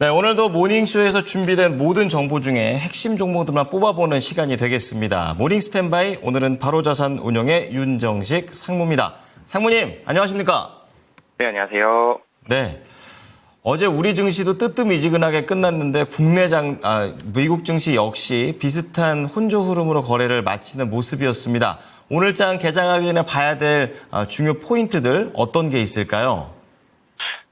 네, 오늘도 모닝쇼에서 준비된 모든 정보 중에 핵심 종목들만 뽑아보는 시간이 되겠습니다. 모닝 스탠바이, 오늘은 바로자산 운용의 윤정식 상무입니다. 상무님, 안녕하십니까? 네, 안녕하세요. 네. 어제 우리 증시도 뜨뜻미지근하게 끝났는데 미국 증시 역시 비슷한 혼조 흐름으로 거래를 마치는 모습이었습니다. 오늘장 개장하기 전에 봐야 될 중요 포인트들 어떤 게 있을까요?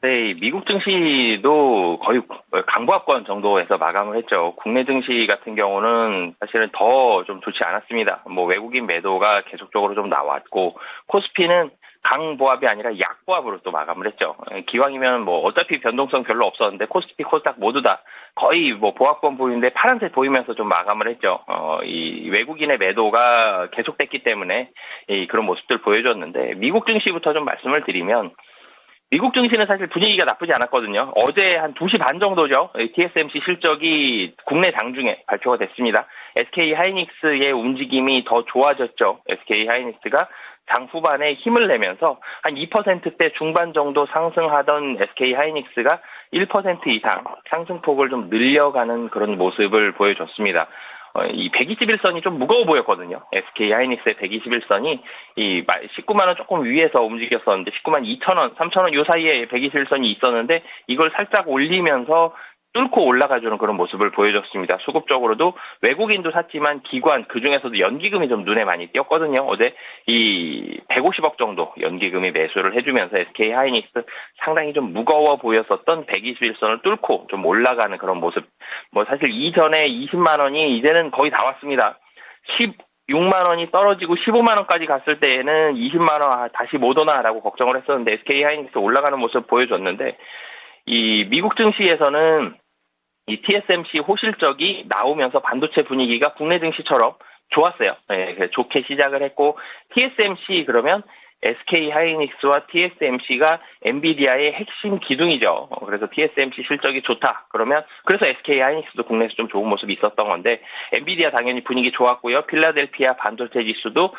네, 미국 증시도 거의 강보합권 정도에서 마감을 했죠. 국내 증시 같은 경우는 사실은 더 좀 좋지 않았습니다. 외국인 매도가 계속적으로 좀 나왔고, 코스피는 강보합이 아니라 약보합으로 또 마감을 했죠. 기왕이면 어차피 변동성 별로 없었는데 코스피, 코스닥 모두 다 거의 보합권 보이는데 파란색 보이면서 좀 마감을 했죠. 이 외국인의 매도가 계속됐기 때문에 그런 모습들 보여줬는데, 미국 증시부터 좀 말씀을 드리면, 미국 증시는 사실 분위기가 나쁘지 않았거든요. 어제 한 2시 반 정도죠. TSMC 실적이 국내 장중에 발표가 됐습니다. SK 하이닉스의 움직임이 더 좋아졌죠. SK 하이닉스가 장 후반에 힘을 내면서 한 2%대 중반 정도 상승하던 SK 하이닉스가 1% 이상 상승폭을 좀 늘려가는 그런 모습을 보여줬습니다. 이 121선이 좀 무거워 보였거든요. SK 하이닉스의 121선이 이 19만 원 조금 위에서 움직였었는데 19만 2천 원, 3천 원 요 사이에 121선이 있었는데 이걸 살짝 올리면서 뚫고 올라가주는 그런 모습을 보여줬습니다. 수급적으로도 외국인도 샀지만 기관 그중에서도 연기금이 좀 눈에 많이 띄었거든요. 어제 이 150억 정도 연기금이 매수를 해주면서 SK 하이닉스 상당히 좀 무거워 보였었던 121선을 뚫고 좀 올라가는 그런 모습. 사실 이전에 20만 원이 이제는 거의 다 왔습니다. 16만 원이 떨어지고 15만 원까지 갔을 때에는 20만 원 다시 못 오나라고 걱정을 했었는데 SK 하이닉스 올라가는 모습 보여줬는데, 이 미국 증시에서는 이 TSMC 호실적이 나오면서 반도체 분위기가 국내 증시처럼 좋았어요. 네, 좋게 시작을 했고, TSMC 그러면 SK 하이닉스와 TSMC가 엔비디아의 핵심 기둥이죠. 그래서 TSMC 실적이 좋다. 그래서 SK 하이닉스도 국내에서 좀 좋은 모습이 있었던 건데, 엔비디아 당연히 분위기 좋았고요. 필라델피아 반도체 지수도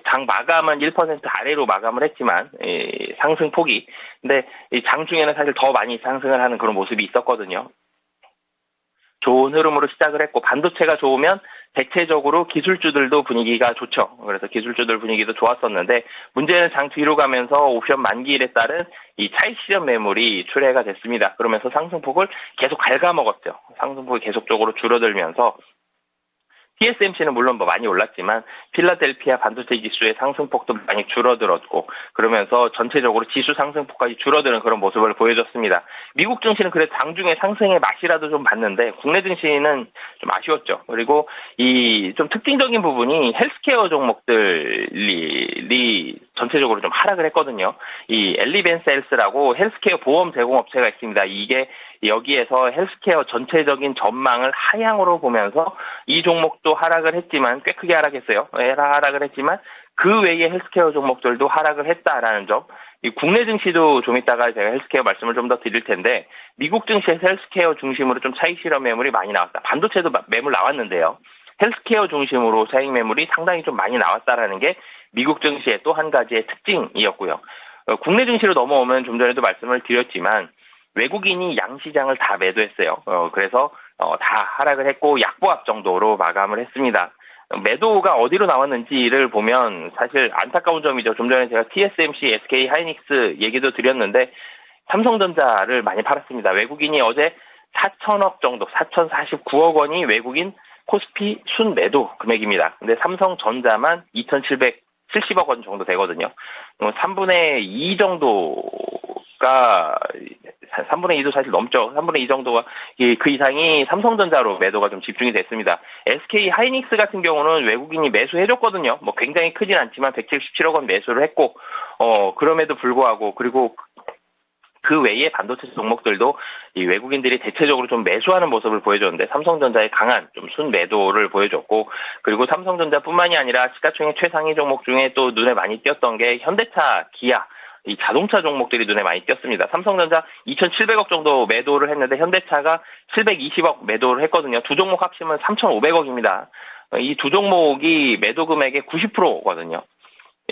장 마감은 1% 아래로 마감을 했지만 상승폭이, 근데 장 중에는 사실 더 많이 상승을 하는 그런 모습이 있었거든요. 좋은 흐름으로 시작을 했고, 반도체가 좋으면 대체적으로 기술주들도 분위기가 좋죠. 그래서 기술주들 분위기도 좋았었는데, 문제는 장 뒤로 가면서 옵션 만기일에 따른 이 차익 실현 매물이 출회가 됐습니다. 그러면서 상승폭을 계속 갉아먹었죠. 상승폭이 계속적으로 줄어들면서 TSMC는 물론 많이 올랐지만 필라델피아 반도체 지수의 상승폭도 많이 줄어들었고, 그러면서 전체적으로 지수 상승폭까지 줄어드는 그런 모습을 보여줬습니다. 미국 증시는 그래도 장중에 상승의 맛이라도 좀 봤는데 국내 증시는 좀 아쉬웠죠. 그리고 이 좀 특징적인 부분이 헬스케어 종목들이 전체적으로 좀 하락을 했거든요. 이 엘리벤셀스라고 헬스케어 보험 제공업체가 있습니다. 이게 여기에서 헬스케어 전체적인 전망을 하향으로 보면서 이 종목도 하락을 했지만 꽤 크게 하락했어요. 하락을 했지만 그 외의 헬스케어 종목들도 하락을 했다라는 점. 이 국내 증시도 좀 이따가 제가 헬스케어 말씀을 좀 더 드릴 텐데, 미국 증시에서 헬스케어 중심으로 좀 차익 실현 매물이 많이 나왔다. 반도체도 매물 나왔는데요. 헬스케어 중심으로 차익 매물이 상당히 좀 많이 나왔다라는 게 미국 증시의 또 한 가지의 특징이었고요. 국내 증시로 넘어오면 좀 전에도 말씀을 드렸지만 외국인이 양시장을 다 매도했어요. 그래서 다 하락을 했고 약보합 정도로 마감을 했습니다. 매도가 어디로 나왔는지를 보면 사실 안타까운 점이죠. 좀 전에 제가 TSMC, SK 하이닉스 얘기도 드렸는데 삼성전자를 많이 팔았습니다. 외국인이 어제 4천억 정도, 4,049억 원이 외국인 코스피 순매도 금액입니다. 근데 삼성전자만 2,770억 원 정도 되거든요. 3분의 2 정도가 3분의 2도 사실 넘죠. 3분의 2 정도가 그 이상이 삼성전자로 매도가 좀 집중이 됐습니다. SK 하이닉스 같은 경우는 외국인이 매수해줬거든요. 굉장히 크진 않지만 177억 원 매수를 했고, 그럼에도 불구하고, 그리고 그 외의 반도체 종목들도 이 외국인들이 대체적으로 좀 매수하는 모습을 보여줬는데 삼성전자의 강한 좀 순매도를 보여줬고, 그리고 삼성전자뿐만이 아니라 시가총액 최상위 종목 중에 또 눈에 많이 띄었던 게 현대차, 기아, 이 자동차 종목들이 눈에 많이 띄었습니다. 삼성전자 2,700억 정도 매도를 했는데 현대차가 720억 매도를 했거든요. 두 종목 합치면 3,500억입니다. 이 두 종목이 매도 금액의 90%거든요.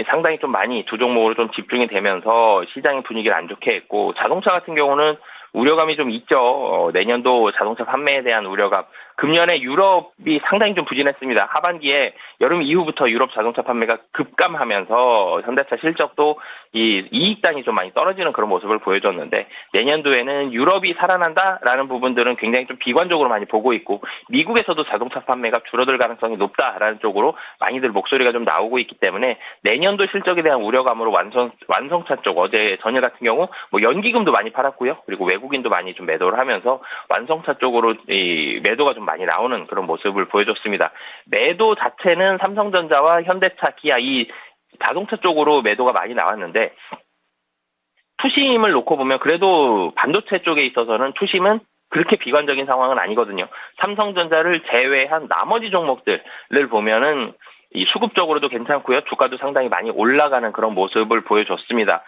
상당히 좀 많이 두 종목으로 좀 집중이 되면서 시장의 분위기를 안 좋게 했고, 자동차 같은 경우는 우려감이 좀 있죠. 내년도 자동차 판매에 대한 우려감. 금년에 유럽이 상당히 좀 부진했습니다. 하반기에 여름 이후부터 유럽 자동차 판매가 급감하면서 현대차 실적도 이 이익단이 좀 많이 떨어지는 그런 모습을 보여줬는데 내년도에는 유럽이 살아난다라는 부분들은 굉장히 좀 비관적으로 많이 보고 있고 미국에서도 자동차 판매가 줄어들 가능성이 높다라는 쪽으로 많이들 목소리가 좀 나오고 있기 때문에 내년도 실적에 대한 우려감으로 완성차 쪽 어제 전일 같은 경우 뭐 연기금도 많이 팔았고요. 그리고 외국인도 많이 좀 매도를 하면서 완성차 쪽으로 이 매도가 좀 많이 나오는 그런 모습을 보여줬습니다. 매도 자체는 삼성전자와 현대차, 기아 이 자동차 쪽으로 매도가 많이 나왔는데 투심을 놓고 보면 그래도 반도체 쪽에 있어서는 투심은 그렇게 비관적인 상황은 아니거든요. 삼성전자를 제외한 나머지 종목들을 보면은 이 수급적으로도 괜찮고요. 주가도 상당히 많이 올라가는 그런 모습을 보여줬습니다.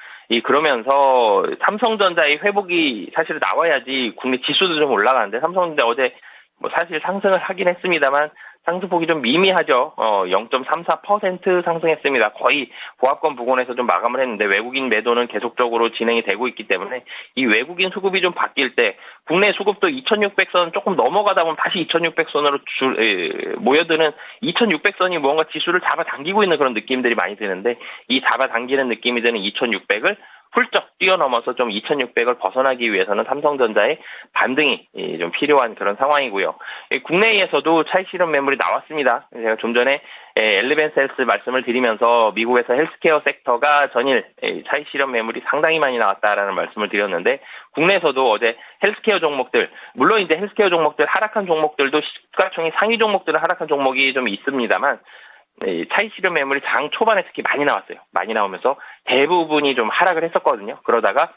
그러면서 삼성전자의 회복이 사실 나와야지 국내 지수도 좀 올라가는데 삼성전자 어제 뭐 사실 상승을 하긴 했습니다만 상승폭이 좀 미미하죠. 0.34% 상승했습니다. 거의 보합권 부근에서 좀 마감을 했는데 외국인 매도는 계속적으로 진행이 되고 있기 때문에 이 외국인 수급이 좀 바뀔 때 국내 수급도 2600선 조금 넘어가다 보면 다시 2600선으로 모여드는 2600선이 뭔가 지수를 잡아당기고 있는 그런 느낌들이 많이 드는데 이 잡아당기는 느낌이 드는 2600을 훌쩍 뛰어넘어서 좀 2600을 벗어나기 위해서는 삼성전자의 반등이 좀 필요한 그런 상황이고요. 국내에서도 차익 실현 매물이 나왔습니다. 제가 좀 전에 엘리벤셀스 말씀을 드리면서 미국에서 헬스케어 섹터가 전일 차익 실현 매물이 상당히 많이 나왔다라는 말씀을 드렸는데 국내에서도 어제 헬스케어 종목들 물론 이제 헬스케어 종목들 하락한 종목들도 시가총액 상위 종목들은 하락한 종목이 좀 있습니다만 차익 실현 매물이 장 초반에 특히 많이 나왔어요. 많이 나오면서 대부분이 좀 하락을 했었거든요. 그러다가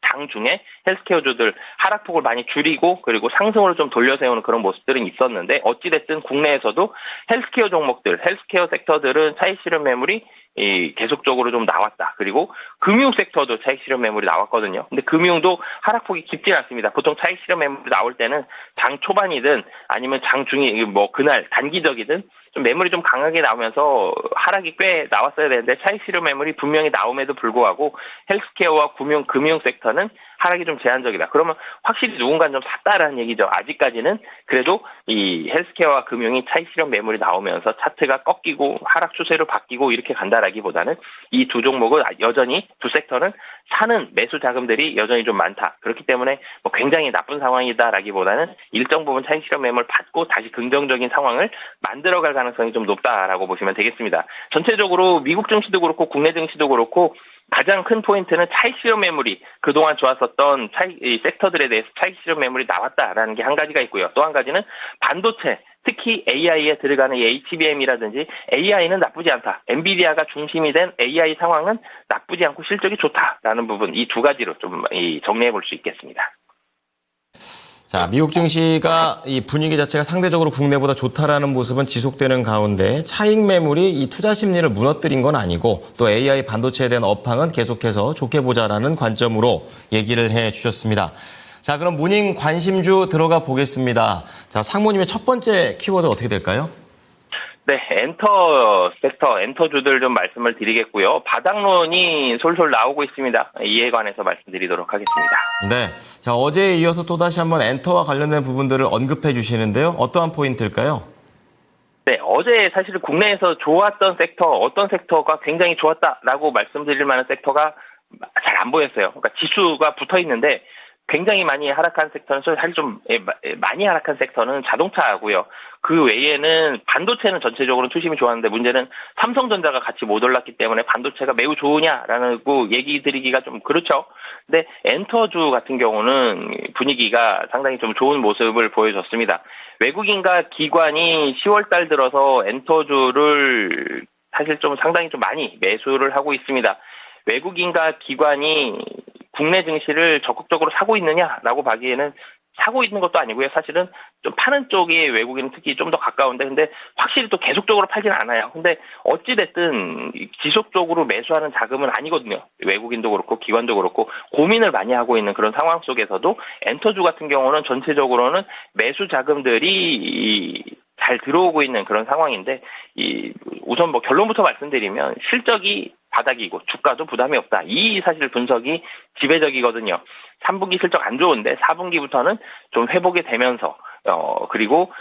장 중에 헬스케어주들 하락폭을 많이 줄이고 그리고 상승으로 좀 돌려세우는 그런 모습들은 있었는데 어찌됐든 국내에서도 헬스케어 종목들, 헬스케어 섹터들은 차익 실현 매물이 계속적으로 좀 나왔다. 그리고 금융 섹터도 차익 실현 매물이 나왔거든요. 근데 금융도 하락폭이 깊진 않습니다. 보통 차익 실현 매물이 나올 때는 장 초반이든 아니면 장 중이 뭐 그날 단기적이든 좀 매물이 좀 강하게 나오면서 하락이 꽤 나왔어야 되는데 차익 실현 매물이 분명히 나옴에도 불구하고 헬스케어와 금융 섹터는 하락이 좀 제한적이다. 그러면 확실히 누군가는 좀 샀다라는 얘기죠. 아직까지는 그래도 이 헬스케어와 금융이 차익 실현 매물이 나오면서 차트가 꺾이고 하락 추세로 바뀌고 이렇게 간다라기보다는 이 두 종목은 여전히 두 섹터는 사는 매수 자금들이 여전히 좀 많다. 그렇기 때문에 뭐 굉장히 나쁜 상황이다라기보다는 일정 부분 차익 실현 매물 받고 다시 긍정적인 상황을 만들어갈 가능성이 좀 높다라고 보시면 되겠습니다. 전체적으로 미국 증시도 그렇고 국내 증시도 그렇고 가장 큰 포인트는 차익 실현 매물이 그동안 좋았었던 섹터들에 대해서 차익 실현 매물이 나왔다라는 게 한 가지가 있고요. 또 한 가지는 반도체, 특히 AI에 들어가는 HBM이라든지 AI는 나쁘지 않다. 엔비디아가 중심이 된 AI 상황은 나쁘지 않고 실적이 좋다라는 부분 이 두 가지로 좀 정리해 볼 수 있겠습니다. 자, 미국 증시가 이 분위기 자체가 상대적으로 국내보다 좋다라는 모습은 지속되는 가운데 차익 매물이 이 투자 심리를 무너뜨린 건 아니고 또 AI 반도체에 대한 업황은 계속해서 좋게 보자라는 관점으로 얘기를 해 주셨습니다. 자, 그럼 모닝 관심주 들어가 보겠습니다. 자, 상무님의 첫 번째 키워드 어떻게 될까요? 네, 엔터 섹터, 엔터주들 좀 말씀을 드리겠고요. 바닥론이 솔솔 나오고 있습니다. 이에 관해서 말씀드리도록 하겠습니다. 네, 자 어제에 이어서 또다시 한번 엔터와 관련된 부분들을 언급해 주시는데요. 어떠한 포인트일까요? 네, 어제 사실 국내에서 좋았던 섹터, 어떤 섹터가 굉장히 좋았다라고 말씀드릴 만한 섹터가 잘 안 보였어요. 그러니까 지수가 붙어 있는데 굉장히 많이 하락한 섹터는 사실 좀 많이 하락한 섹터는 자동차고요. 그 외에는 반도체는 전체적으로 투심이 좋았는데 문제는 삼성전자가 같이 못 올랐기 때문에 반도체가 매우 좋으냐라는 얘기 드리기가 좀 그렇죠. 근데 엔터주 같은 경우는 분위기가 상당히 좀 좋은 모습을 보여줬습니다. 외국인과 기관이 10월 달 들어서 엔터주를 사실 좀 상당히 좀 많이 매수를 하고 있습니다. 외국인과 기관이 국내 증시를 적극적으로 사고 있느냐라고 보기에는 사고 있는 것도 아니고요. 사실은 좀 파는 쪽이 외국인은 특히 좀 더 가까운데 근데 확실히 또 계속적으로 팔지는 않아요. 근데 어찌됐든 지속적으로 매수하는 자금은 아니거든요. 외국인도 그렇고 기관도 그렇고 고민을 많이 하고 있는 그런 상황 속에서도 엔터주 같은 경우는 전체적으로는 매수 자금들이 잘 들어오고 있는 그런 상황인데 우선 뭐 결론부터 말씀드리면 실적이 바닥이고 주가도 부담이 없다. 이 사실 분석이 지배적이거든요. 3분기 실적 안 좋은데 4분기부터는 좀 회복이 되면서 그리고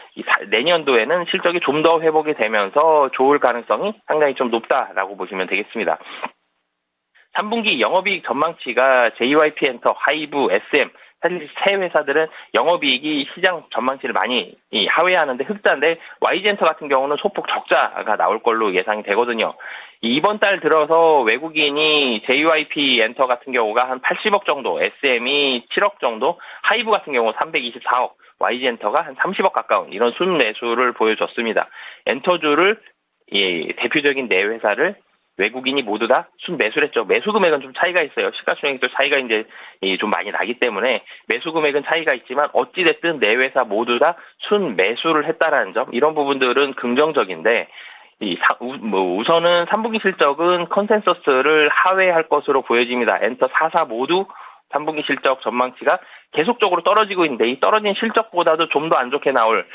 내년도에는 실적이 좀 더 회복이 되면서 좋을 가능성이 상당히 좀 높다라고 보시면 되겠습니다. 3분기 영업이익 전망치가 JYP엔터, 하이브, SM 사실 세 회사들은 영업이익이 시장 전망치를 많이 하회하는데 흑자인데 YG엔터 같은 경우는 소폭 적자가 나올 걸로 예상이 되거든요. 이번 달 들어서 외국인이 JYP엔터 같은 경우가 한 80억 정도, SM이 7억 정도, 하이브 같은 경우 324억, YG엔터가 한 30억 가까운 이런 순매수를 보여줬습니다. 엔터주를 대표적인 네 회사를 외국인이 모두 다 순매수를 했죠. 매수 금액은 좀 차이가 있어요. 시가총액도 차이가 이제 좀 많이 나기 때문에 매수 금액은 차이가 있지만 어찌됐든 네 회사 모두 다 순매수를 했다라는 점, 이런 부분들은 긍정적인데 우선은 3분기 실적은 컨센서스를 하회할 것으로 보여집니다. 엔터 4사 모두 3분기 실적 전망치가 계속적으로 떨어지고 있는데 이 떨어진 실적보다도 좀 더 안 좋게 나올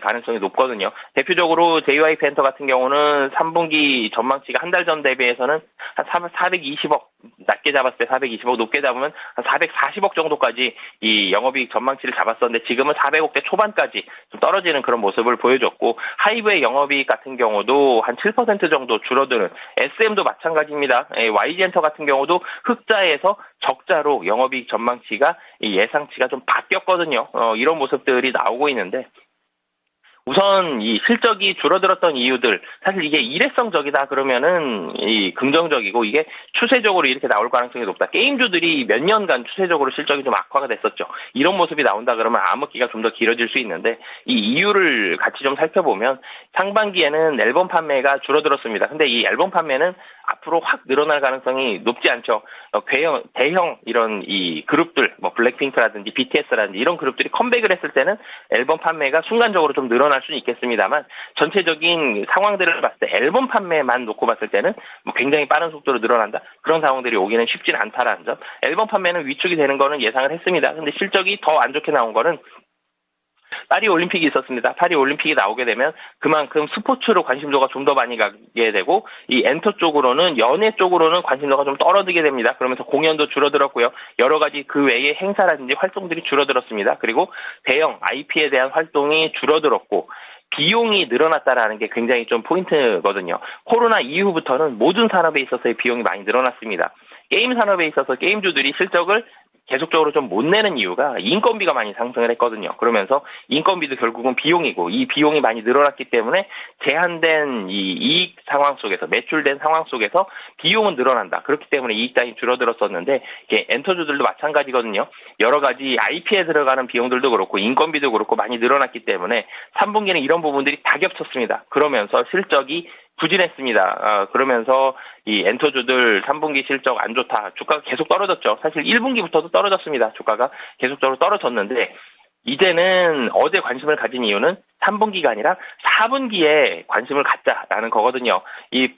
가능성이 높거든요. 대표적으로 JYP엔터 같은 경우는 3분기 전망치가 한 달 전 대비해서는 한 420억, 낮게 잡았을 때 420억, 높게 잡으면 한 440억 정도까지 이 영업이익 전망치를 잡았었는데 지금은 400억대 초반까지 좀 떨어지는 그런 모습을 보여줬고, 하이브의 영업이익 같은 경우도 한 7% 정도 줄어드는, SM도 마찬가지입니다. YG엔터 같은 경우도 흑자에서 적자로 영업이익 전망치가 예상치가 좀 바뀌었거든요. 이런 모습들이 나오고 있는데, 우선 이 실적이 줄어들었던 이유들, 사실 이게 일회성적이다 그러면은 이 긍정적이고, 이게 추세적으로 이렇게 나올 가능성이 높다. 게임주들이 몇 년간 추세적으로 실적이 좀 악화가 됐었죠. 이런 모습이 나온다 그러면 암흑기가 좀 더 길어질 수 있는데, 이 이유를 같이 좀 살펴보면 상반기에는 앨범 판매가 줄어들었습니다. 근데 이 앨범 판매는 앞으로 확 늘어날 가능성이 높지 않죠. 대형 이런 이 그룹들, 뭐 블랙핑크라든지 BTS라든지 이런 그룹들이 컴백을 했을 때는 앨범 판매가 순간적으로 좀 늘어날 수는 있겠습니다만, 전체적인 상황들을 봤을 때 앨범 판매만 놓고 봤을 때는 뭐 굉장히 빠른 속도로 늘어난다, 그런 상황들이 오기는 쉽진 않다라는 점. 앨범 판매는 위축이 되는 거는 예상을 했습니다. 근데 실적이 더 안 좋게 나온 거는 파리 올림픽이 있었습니다. 파리 올림픽이 나오게 되면 그만큼 스포츠로 관심도가 좀 더 많이 가게 되고, 이 엔터 쪽으로는, 연예 쪽으로는 관심도가 좀 떨어지게 됩니다. 그러면서 공연도 줄어들었고요. 여러 가지 그 외의 행사라든지 활동들이 줄어들었습니다. 그리고 대형 IP에 대한 활동이 줄어들었고, 비용이 늘어났다라는 게 굉장히 좀 포인트거든요. 코로나 이후부터는 모든 산업에 있어서의 비용이 많이 늘어났습니다. 게임 산업에 있어서 게임주들이 실적을 계속적으로 좀 못 내는 이유가 인건비가 많이 상승을 했거든요. 그러면서 인건비도 결국은 비용이고, 이 비용이 많이 늘어났기 때문에 제한된 이 이익 상황 속에서, 매출된 상황 속에서 비용은 늘어난다. 그렇기 때문에 이익단이 줄어들었었는데, 이게 엔터주들도 마찬가지거든요. 여러 가지 IP에 들어가는 비용들도 그렇고 인건비도 그렇고 많이 늘어났기 때문에 3분기는 이런 부분들이 다 겹쳤습니다. 그러면서 실적이 부진했습니다. 그러면서 이 엔터주들 3분기 실적 안 좋다, 주가가 계속 떨어졌죠. 사실 1분기부터도 떨어졌습니다. 주가가 계속적으로 떨어졌는데, 이제는 어제 관심을 가진 이유는 3분기가 아니라 4분기에 관심을 갖자라는 거거든요. 이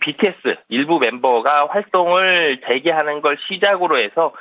BTS 일부 멤버가 활동을 재개하는 걸 시작으로 해서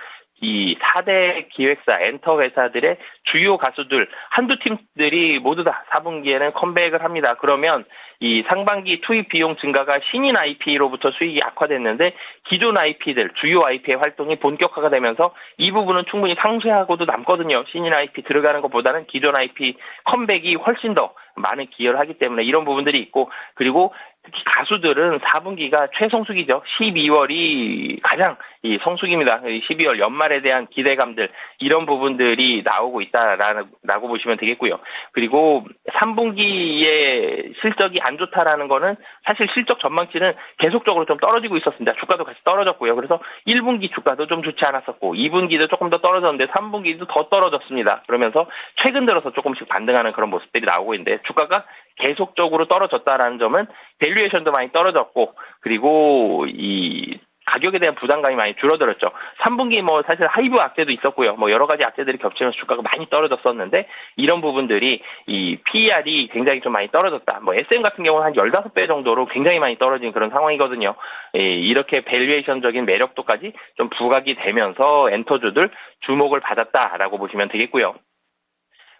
이 4대 기획사, 엔터 회사들의 주요 가수들 한두 팀들이 모두 다 4분기에는 컴백을 합니다. 그러면 이 상반기 투입 비용 증가가 신인 IP로부터 수익이 악화됐는데, 기존 IP들, 주요 IP의 활동이 본격화가 되면서 이 부분은 충분히 상쇄하고도 남거든요. 신인 IP 들어가는 것보다는 기존 IP 컴백이 훨씬 더 많은 기여를 하기 때문에 이런 부분들이 있고, 그리고 특히 가수들은 4분기가 최성수기죠. 12월이 가장 이 성수기입니다. 12월 연말에 대한 기대감들, 이런 부분들이 나오고 있다라고 보시면 되겠고요. 그리고 3분기에 실적이 안 좋다라는 거는 사실 실적 전망치는 계속적으로 좀 떨어지고 있었습니다. 주가도 같이 떨어졌고요. 그래서 1분기 주가도 좀 좋지 않았었고 2분기도 조금 더 떨어졌는데 3분기도 더 떨어졌습니다. 그러면서 최근 들어서 조금씩 반등하는 그런 모습들이 나오고 있는데, 주가가 계속적으로 떨어졌다라는 점은 밸류에이션도 많이 떨어졌고, 그리고 이 가격에 대한 부담감이 많이 줄어들었죠. 3분기 뭐 사실 하이브 악재도 있었고요. 뭐 여러 가지 악재들이 겹치면서 주가가 많이 떨어졌었는데, 이런 부분들이 이 PER이 굉장히 좀 많이 떨어졌다. 뭐 SM 같은 경우는 한 15배 정도로 굉장히 많이 떨어진 그런 상황이거든요. 이렇게 밸류에이션적인 매력도까지 좀 부각이 되면서 엔터주들 주목을 받았다라고 보시면 되겠고요.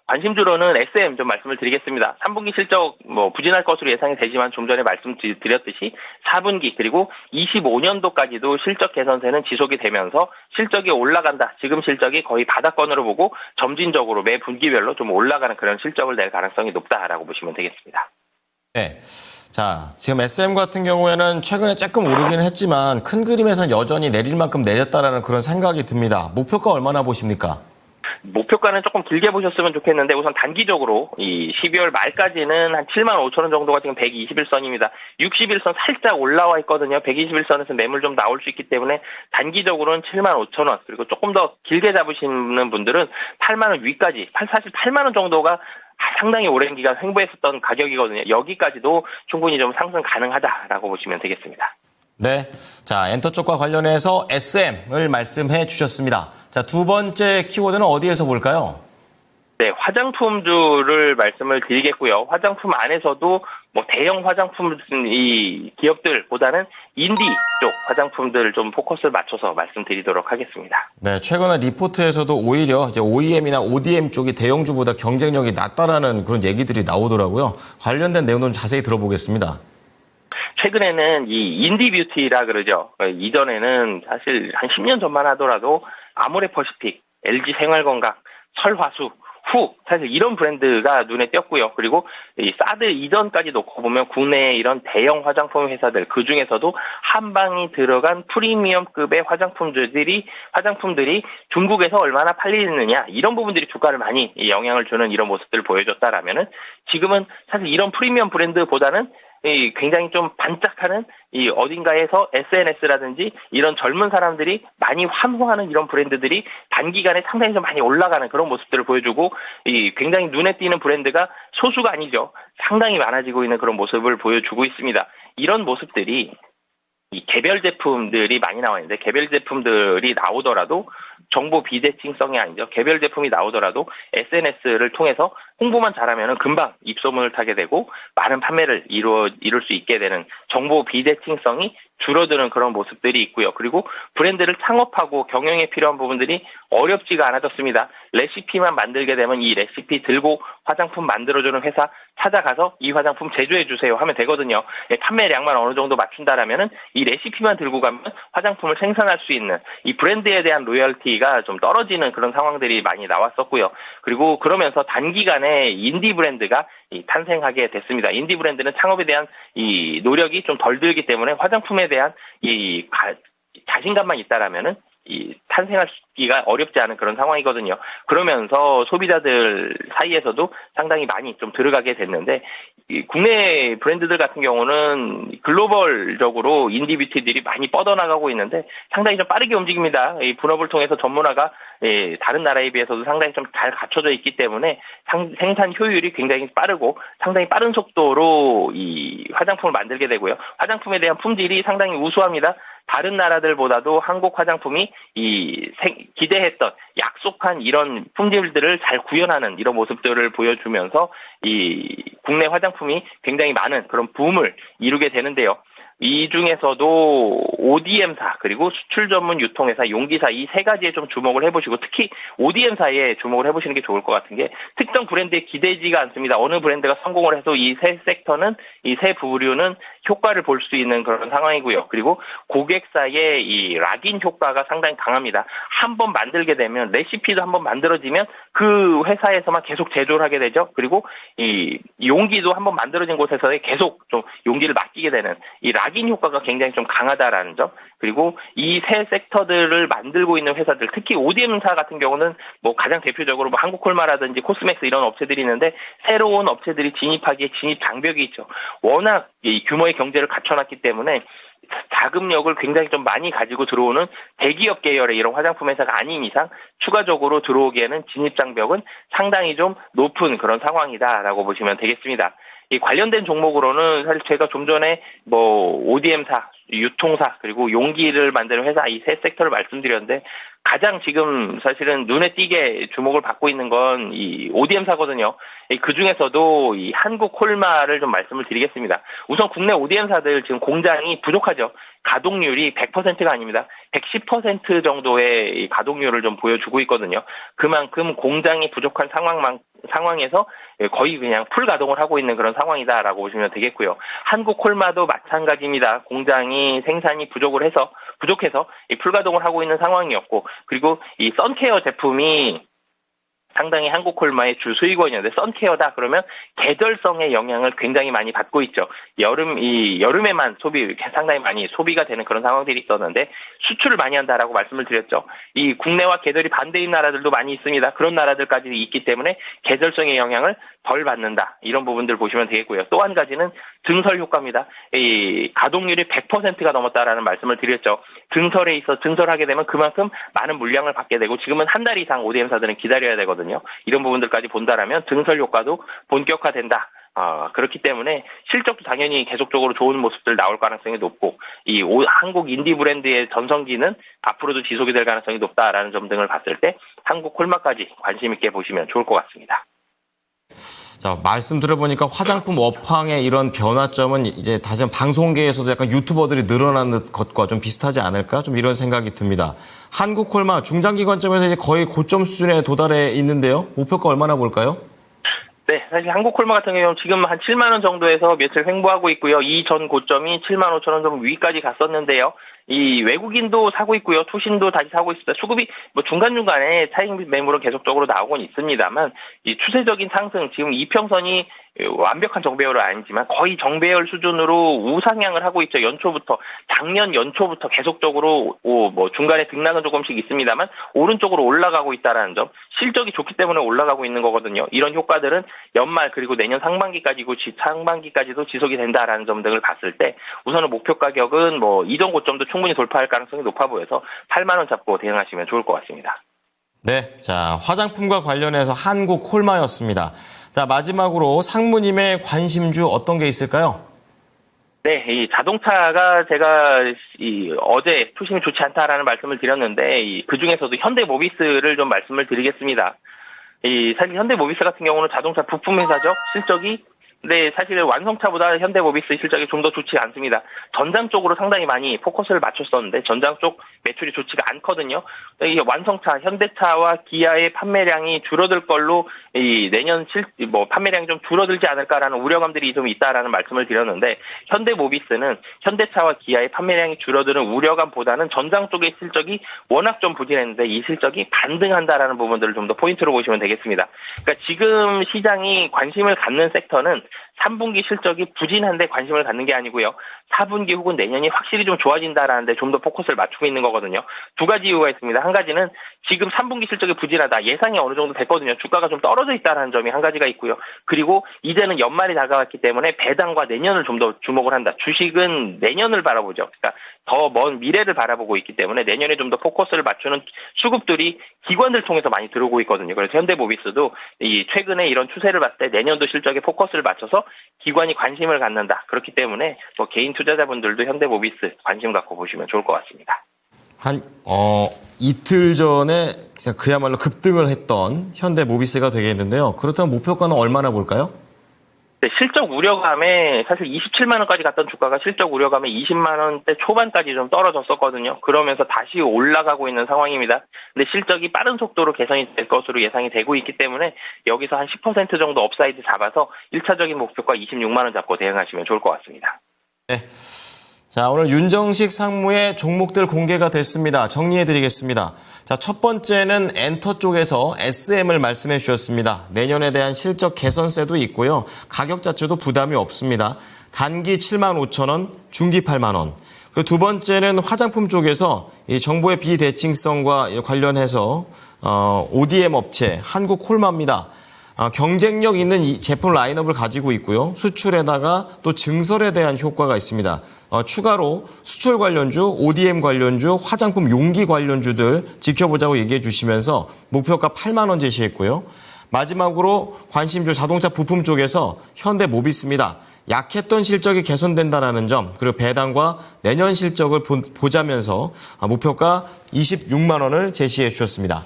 관심주로는 SM 좀 말씀을 드리겠습니다. 3분기 실적 부진할 것으로 예상이 되지만 좀 전에 말씀드렸듯이 4분기 그리고 25년도까지도 실적 개선세는 지속이 되면서 실적이 올라간다. 지금 실적이 거의 바닥권으로 보고 점진적으로 매 분기별로 좀 올라가는 그런 실적을 낼 가능성이 높다라고 보시면 되겠습니다. 네. 자, 지금 SM 같은 경우에는 최근에 조금 오르기는 했지만 큰 그림에서는 여전히 내릴 만큼 내렸다라는 그런 생각이 듭니다. 목표가 얼마나 보십니까? 목표가는 조금 길게 보셨으면 좋겠는데 우선 단기적으로 이 12월 말까지는 한 7만 5천 원 정도가 지금 121선입니다. 61선 살짝 올라와 있거든요. 121선에서 매물 좀 나올 수 있기 때문에 단기적으로는 7만 5천 원 그리고 조금 더 길게 잡으시는 분들은 8만 원 위까지 사실 8만 원 정도가 상당히 오랜 기간 횡보했었던 가격이거든요. 여기까지도 충분히 좀 상승 가능하다라고 보시면 되겠습니다. 네. 자, 엔터 쪽과 관련해서 SM을 말씀해 주셨습니다. 자, 두 번째 키워드는 어디에서 볼까요? 네, 화장품주를 말씀을 드리겠고요. 화장품 안에서도 대형 화장품 이 기업들보다는 인디 쪽 화장품들을 좀 포커스를 맞춰서 말씀드리도록 하겠습니다. 네, 최근에 리포트에서도 오히려 이제 OEM이나 ODM 쪽이 대형주보다 경쟁력이 낮다라는 그런 얘기들이 나오더라고요. 관련된 내용도 좀 자세히 들어보겠습니다. 최근에는 이 인디 뷰티라 그러죠. 이전에는 사실 한 10년 전만 하더라도 아모레퍼시픽, LG 생활건강, 설화수, 후 사실 이런 브랜드가 눈에 띄었고요. 그리고 이 사드 이전까지 놓고 보면 국내의 이런 대형 화장품 회사들 그중에서도 한 방이 들어간 프리미엄급의 화장품들이 중국에서 얼마나 팔리느냐 이런 부분들이 주가를 많이 영향을 주는 이런 모습들을 보여줬다라면은 지금은 사실 이런 프리미엄 브랜드보다는 굉장히 좀 반짝하는 이 어딘가에서 SNS라든지 이런 젊은 사람들이 많이 환호하는 이런 브랜드들이 단기간에 상당히 좀 많이 올라가는 그런 모습들을 보여주고 이 굉장히 눈에 띄는 브랜드가 소수가 아니죠. 상당히 많아지고 있는 그런 모습을 보여주고 있습니다. 이런 모습들이 이 개별 제품들이 많이 나와 있는데 개별 제품들이 나오더라도 정보 비대칭성이 아니죠. 개별 제품이 나오더라도 SNS를 통해서 홍보만 잘하면 금방 입소문을 타게 되고 많은 판매를 이룰 수 있게 되는 정보 비대칭성이 줄어드는 그런 모습들이 있고요. 그리고 브랜드를 창업하고 경영에 필요한 부분들이 어렵지가 않아졌습니다. 레시피만 만들게 되면 이 레시피 들고 화장품 만들어주는 회사 찾아가서 이 화장품 제조해 주세요 하면 되거든요. 판매량만 어느 정도 맞춘다라면은 이 레시피만 들고 가면 화장품을 생산할 수 있는 이 브랜드에 대한 로열티가 좀 떨어지는 그런 상황들이 많이 나왔었고요. 그리고 그러면서 단기간에 인디 브랜드가 탄생하게 됐습니다. 인디 브랜드는 창업에 대한 이 노력이 좀 덜 들기 때문에 화장품에 대한 이 자신감만 있다라면은 이 탄생하기가 어렵지 않은 그런 상황이거든요. 그러면서 소비자들 사이에서도 상당히 많이 좀 들어가게 됐는데 이 국내 브랜드들 같은 경우는 글로벌적으로 인디 뷰티들이 많이 뻗어나가고 있는데 상당히 좀 빠르게 움직입니다. 이 분업을 통해서 전문화가 다른 나라에 비해서도 상당히 좀 잘 갖춰져 있기 때문에 생산 효율이 굉장히 빠르고 상당히 빠른 속도로 이 화장품을 만들게 되고요. 화장품에 대한 품질이 상당히 우수합니다. 다른 나라들보다도 한국 화장품이 기대했던 약속한 이런 품질들을 잘 구현하는 이런 모습들을 보여주면서 이 국내 화장품이 굉장히 많은 그런 붐을 이루게 되는데요. 이 중에서도 ODM사 그리고 수출 전문 유통회사 용기사 이 세 가지에 좀 주목을 해보시고 특히 ODM사에 주목을 해보시는 게 좋을 것 같은 게 특정 브랜드에 기대지가 않습니다. 어느 브랜드가 성공을 해서 이 세 섹터는 이 세 부류는 효과를 볼 수 있는 그런 상황이고요. 그리고 고객사의 이 락인 효과가 상당히 강합니다. 한번 만들게 되면 레시피도 한번 만들어지면 그 회사에서만 계속 제조를 하게 되죠. 그리고 이 용기도 한번 만들어진 곳에서 계속 좀 용기를 맡기게 되는 이 락인 효과가 굉장히 좀 강하다라는 점. 그리고 이 세 섹터들을 만들고 있는 회사들, 특히 ODM사 같은 경우는 가장 대표적으로 한국콜마라든지 코스맥스 이런 업체들이 있는데 새로운 업체들이 진입하기에 진입 장벽이 있죠. 워낙 이 규모의 경제를 갖춰놨기 때문에 자금력을 굉장히 좀 많이 가지고 들어오는 대기업 계열의 이런 화장품 회사가 아닌 이상 추가적으로 들어오기에는 진입 장벽은 상당히 좀 높은 그런 상황이다라고 보시면 되겠습니다. 이 관련된 종목으로는 사실 제가 좀 전에 ODM사, 유통사 그리고 용기를 만드는 회사 이 세 섹터를 말씀드렸는데 가장 지금 사실은 눈에 띄게 주목을 받고 있는 건 이 ODM사거든요. 그 중에서도 이 한국콜마를 좀 말씀을 드리겠습니다. 우선 국내 ODM사들 지금 공장이 부족하죠. 가동률이 100%가 아닙니다. 110% 정도의 이 가동률을 좀 보여주고 있거든요. 그만큼 공장이 부족한 상황에서 거의 그냥 풀 가동을 하고 있는 그런 상황이다라고 보시면 되겠고요. 한국 콜마도 마찬가지입니다. 공장이 생산이 부족해서 이 풀 가동을 하고 있는 상황이었고, 그리고 이 선케어 제품이 상당히 한국 콜마의 주 수익원이었는데, 선케어다 그러면 계절성의 영향을 굉장히 많이 받고 있죠. 여름에만 상당히 많이 소비가 되는 그런 상황들이 있었는데, 수출을 많이 한다라고 말씀을 드렸죠. 이 국내와 계절이 반대인 나라들도 많이 있습니다. 그런 나라들까지 있기 때문에 계절성의 영향을 덜 받는다. 이런 부분들 보시면 되겠고요. 또 한 가지는 증설 효과입니다. 이 가동률이 100%가 넘었다라는 말씀을 드렸죠. 증설하게 되면 그만큼 많은 물량을 받게 되고, 지금은 한 달 이상 ODM사들은 기다려야 되거든요. 이런 부분들까지 본다라면 증설 효과도 본격화된다. 그렇기 때문에 실적도 당연히 계속적으로 좋은 모습들 나올 가능성이 높고, 한국 인디 브랜드의 전성기는 앞으로도 지속이 될 가능성이 높다라는 점 등을 봤을 때 한국 콜마까지 관심 있게 보시면 좋을 것 같습니다. 자, 말씀 들어보니까 화장품 업황의 이런 변화점은 이제 다시 한번 방송계에서도 약간 유튜버들이 늘어나는 것과 좀 비슷하지 않을까? 좀 이런 생각이 듭니다. 한국 콜마 중장기 관점에서 이제 거의 고점 수준에 도달해 있는데요. 목표가 얼마나 볼까요? 네, 사실 한국 콜마 같은 경우는 지금 한 7만 원 정도에서 며칠 횡보하고 있고요. 이전 고점이 7만 5천 원 정도 위까지 갔었는데요. 이 외국인도 사고 있고요. 투신도 다시 사고 있습니다. 수급이 중간중간에 차익 매물은 계속적으로 나오곤 있습니다만, 이 추세적인 상승, 지금 이평선이 완벽한 정배열은 아니지만 거의 정배열 수준으로 우상향을 하고 있죠. 작년 연초부터 계속적으로 중간에 등락은 조금씩 있습니다만 오른쪽으로 올라가고 있다라는 점, 실적이 좋기 때문에 올라가고 있는 거거든요. 이런 효과들은 연말 그리고 내년 상반기까지도 지속이 된다라는 점 등을 봤을 때 우선은 목표 가격은 이전 고점도 충분히 돌파할 가능성이 높아 보여서 8만 원 잡고 대응하시면 좋을 것 같습니다. 네, 자, 화장품과 관련해서 한국 콜마였습니다. 자, 마지막으로 상무님의 관심주 어떤 게 있을까요? 네, 이 자동차가 제가 어제 투심이 좋지 않다라는 말씀을 드렸는데, 그 중에서도 현대모비스를 좀 말씀을 드리겠습니다. 사실 현대모비스 같은 경우는 자동차 부품 회사죠. 실적이. 근데 사실 완성차보다 현대모비스 실적이 좀 더 좋지 않습니다. 전장 쪽으로 상당히 많이 포커스를 맞췄었는데 전장 쪽 매출이 좋지가 않거든요. 이 완성차, 현대차와 기아의 판매량이 줄어들 걸로 내년 판매량이 좀 줄어들지 않을까라는 우려감들이 좀 있다라는 말씀을 드렸는데, 현대모비스는 현대차와 기아의 판매량이 줄어드는 우려감보다는 전장 쪽의 실적이 워낙 좀 부진했는데 이 실적이 반등한다라는 부분들을 좀 더 포인트로 보시면 되겠습니다. 그러니까 지금 시장이 관심을 갖는 섹터는 3분기 실적이 부진한데 관심을 갖는 게 아니고요. 4분기 혹은 내년이 확실히 좀 좋아진다라는 데 좀 더 포커스를 맞추고 있는 거거든요. 두 가지 이유가 있습니다. 한 가지는 지금 3분기 실적이 부진하다. 예상이 어느 정도 됐거든요. 주가가 좀 떨어져 있다라는 점이 한 가지가 있고요. 그리고 이제는 연말이 다가왔기 때문에 배당과 내년을 좀 더 주목을 한다. 주식은 내년을 바라보죠. 그러니까 더 먼 미래를 바라보고 있기 때문에 내년에 좀 더 포커스를 맞추는 수급들이 기관들 통해서 많이 들어오고 있거든요. 그래서 현대모비스도 최근에 이런 추세를 봤을 때 내년도 실적에 포커스를 맞춰서 기관이 관심을 갖는다. 그렇기 때문에 개인 투자자분들도 현대모비스 관심 갖고 보시면 좋을 것 같습니다. 이틀 전에 그야말로 급등을 했던 현대모비스가 되겠는데요. 그렇다면 목표가는 얼마나 볼까요? 네, 실적 우려감에 사실 27만 원까지 갔던 주가가 실적 우려감에 20만 원대 초반까지 좀 떨어졌었거든요. 그러면서 다시 올라가고 있는 상황입니다. 근데 실적이 빠른 속도로 개선이 될 것으로 예상이 되고 있기 때문에 여기서 한 10% 정도 업사이드 잡아서 1차적인 목표가 26만 원 잡고 대응하시면 좋을 것 같습니다. 네. 자, 오늘 윤정식 상무의 종목들 공개가 됐습니다. 정리해드리겠습니다. 자, 첫 번째는 엔터 쪽에서 SM을 말씀해 주셨습니다. 내년에 대한 실적 개선세도 있고요. 가격 자체도 부담이 없습니다. 단기 7만 5천 원, 중기 8만 원. 그리고 두 번째는 화장품 쪽에서 이 정보의 비대칭성과 관련해서 ODM 업체 한국 콜마입니다. 경쟁력 있는 이 제품 라인업을 가지고 있고요. 수출에다가 또 증설에 대한 효과가 있습니다. 추가로 수출 관련주, ODM 관련주, 화장품 용기 관련주들 지켜보자고 얘기해 주시면서 목표가 8만 원 제시했고요. 마지막으로 관심주 자동차 부품 쪽에서 현대모비스입니다. 약했던 실적이 개선된다는 점, 그리고 배당과 내년 실적을 보자면서 목표가 26만 원을 제시해 주셨습니다.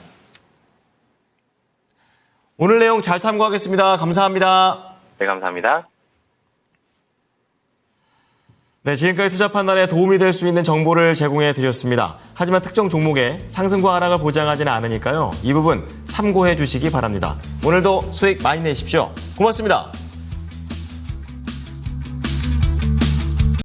오늘 내용 잘 참고하겠습니다. 감사합니다. 네, 감사합니다. 네, 지금까지 투자 판단에 도움이 될 수 있는 정보를 제공해 드렸습니다. 하지만 특정 종목의 상승과 하락을 보장하지는 않으니까요. 이 부분 참고해 주시기 바랍니다. 오늘도 수익 많이 내십시오. 고맙습니다.